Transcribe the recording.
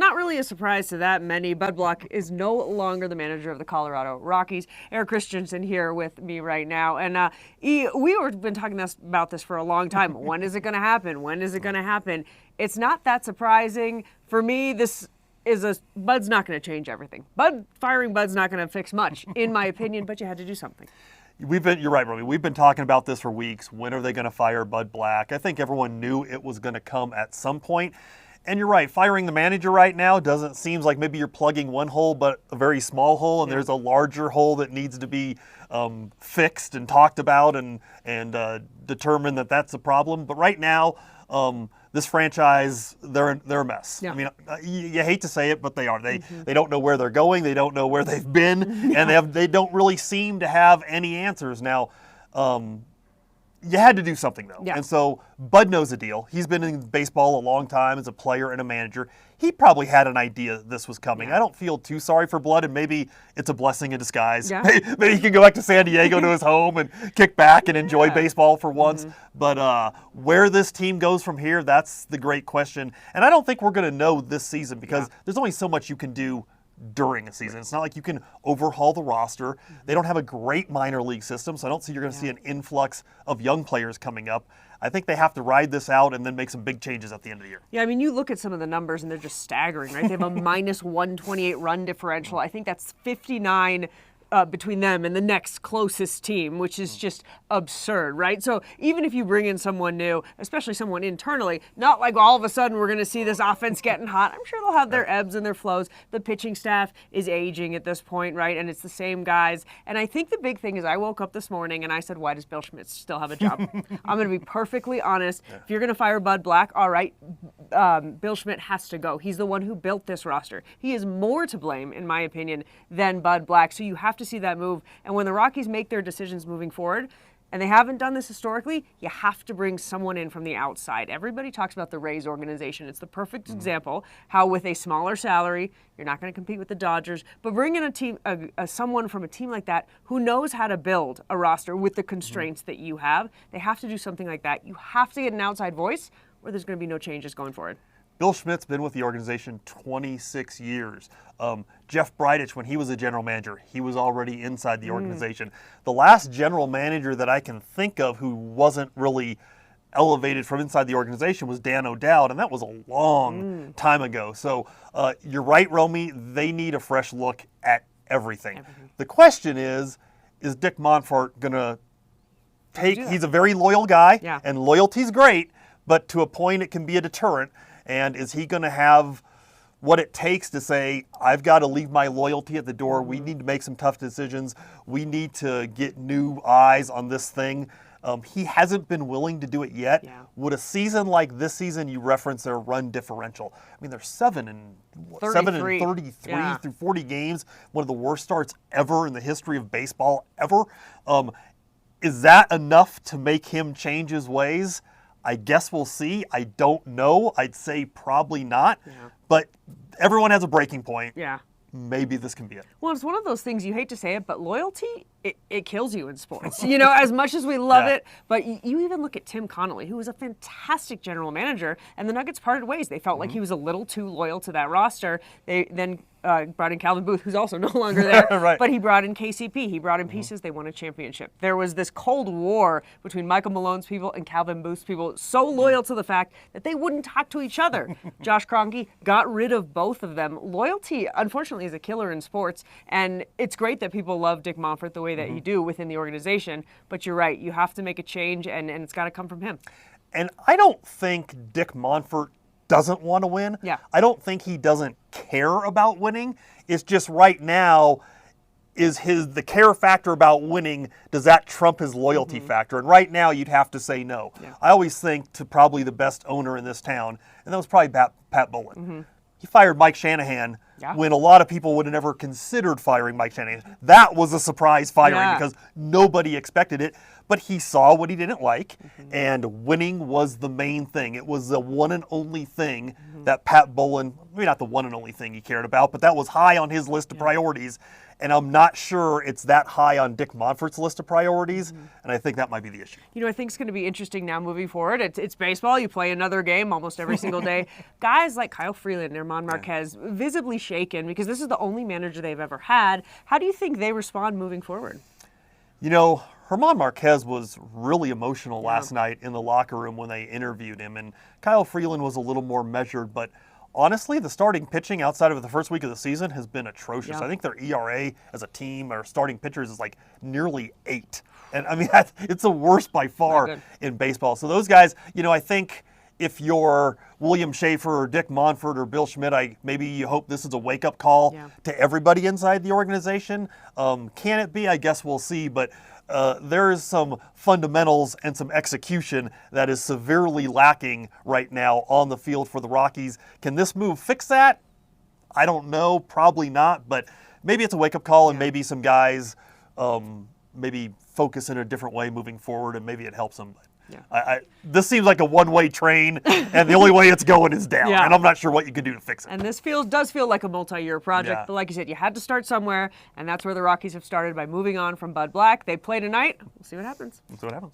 not really a surprise to that many. Bud Black is no longer the manager of the Colorado Rockies. Eric Christensen here with me right now. And we've been talking about this for a long time. When is it going to happen? When is it going to happen? It's not that surprising. For me, this is Bud's not going to change everything. Firing Bud's not going to fix much, in my opinion, but you had to do something. You're right, Romy. We've been talking about this for weeks. When are they going to fire Bud Black? I think everyone knew it was going to come at some point. And you're right, firing the manager right now doesn't seem like maybe you're plugging one hole, but a very small hole, and there's a larger hole that needs to be fixed and talked about and determined that that's a problem. But right now, this franchise, they're a mess. Yeah. I mean, you hate to say it, but they are. They don't know where they're going. They don't know where they've been, and they don't really seem to have any answers. Now, you had to do something, though. Yeah. And so Bud knows the deal. He's been in baseball a long time as a player and a manager. He probably had an idea this was coming. Yeah. I don't feel too sorry for Bud, and maybe it's a blessing in disguise. Yeah. Maybe he can go back to San Diego to his home and kick back and enjoy baseball for once. But where this team goes from here, that's the great question. And I don't think we're going to know this season because there's only so much you can do during a season. It's not like you can overhaul the roster. They don't have a great minor league system, so I don't see you're going to see an influx of young players coming up. I think they have to ride this out and then make some big changes at the end of the year. Yeah, I mean, you look at some of the numbers and they're just staggering, right? They have a minus 128 run differential. I think that's 59 between them and the next closest team, which is just absurd, right? So even if you bring in someone new, especially someone internally, not like all of a sudden we're going to see this offense getting hot. I'm sure they'll have their ebbs and their flows. The pitching staff is aging at this point, right? And it's the same guys. And I think the big thing is I woke up this morning and I said, why does Bill Schmidt still have a job? I'm going to be perfectly honest. If you're going to fire Bud Black, all right, Bill Schmidt has to go. He's the one who built this roster. He is more to blame, in my opinion, than Bud Black. So you have to see that move. And when the Rockies make their decisions moving forward, and they haven't done this historically, you have to bring someone in from the outside. Everybody talks about the Rays organization. It's the perfect example how with a smaller salary, you're not going to compete with the Dodgers, but bring in a team, someone from a team like that who knows how to build a roster with the constraints that you have. They have to do something like that. You have to get an outside voice or there's going to be no changes going forward. Bill Schmidt's been with the organization 26 years. Jeff Bridich, when he was a general manager, he was already inside the organization. The last general manager that I can think of who wasn't really elevated from inside the organization was Dan O'Dowd, and that was a long time ago. So you're right, Romy, they need a fresh look at everything. The question is Dick Monfort going to he's a very loyal guy, and loyalty's great, but to a point it can be a deterrent. And is he going to have what it takes to say, I've got to leave my loyalty at the door. We need to make some tough decisions. We need to get new eyes on this thing. He hasn't been willing to do it yet. Yeah. Would a season like this season, you reference their run differential? I mean, they're 7 and 33 through 40 games. One of the worst starts ever in the history of baseball, ever. Is that enough to make him change his ways? I guess we'll see. I don't know. I'd say probably not. Yeah. But everyone has a breaking point. Yeah. Maybe this can be it. Well, it's one of those things, you hate to say it, but loyalty, it kills you in sports. You know, as much as we love it, but you even look at Tim Connolly, who was a fantastic general manager, and the Nuggets parted ways. They felt like he was a little too loyal to that roster. They then brought in Calvin Booth, who's also no longer there, right. But he brought in KCP. He brought in pieces. They won a championship. There was this cold war between Michael Malone's people and Calvin Booth's people, so loyal to the fact that they wouldn't talk to each other. Josh Kroenke got rid of both of them. Loyalty, unfortunately, is a killer in sports, and it's great that people love Dick Monfort the way that you do within the organization, but you're right. You have to make a change, and it's got to come from him. And I don't think Dick Monfort doesn't want to win. Yeah. I don't think he doesn't care about winning. It's just right now, is the care factor about winning, does that trump his loyalty factor? And right now, you'd have to say no. Yeah. I always think to probably the best owner in this town, and that was probably Pat Bowlen. He fired Mike Shanahan when a lot of people would have never considered firing Mike Shanahan. That was a surprise firing because nobody expected it. But he saw what he didn't like, and winning was the main thing. It was the one and only thing that Pat Bowlen, maybe not the one and only thing he cared about, but that was high on his list of priorities. And I'm not sure it's that high on Dick Monfort's list of priorities, and I think that might be the issue. You know, I think it's going to be interesting now moving forward. It's baseball. You play another game almost every single day. Guys like Kyle Freeland and German Marquez, visibly shaken because this is the only manager they've ever had. How do you think they respond moving forward? You know, German Marquez was really emotional last night in the locker room when they interviewed him, and Kyle Freeland was a little more measured, but honestly, the starting pitching outside of the first week of the season has been atrocious. I think their ERA as a team or starting pitchers is like nearly 8. And I mean, it's the worst by far in baseball. So those guys, you know, I think if you're William Schaefer or Dick Monfort or Bill Schmidt, maybe you hope this is a wake-up call to everybody inside the organization. Can it be? I guess we'll see. But there is some fundamentals and some execution that is severely lacking right now on the field for the Rockies. Can this move fix that? I don't know. Probably not. But maybe it's a wake-up call, and maybe some guys maybe focus in a different way moving forward, and maybe it helps them. This seems like a one-way train, and the only way it's going is down. And I'm not sure what you can do to fix it. And this does feel like a multi-year project. But like you said, you had to start somewhere, and that's where the Rockies have started by moving on from Bud Black. They play tonight. We'll see what happens. We'll see what happens.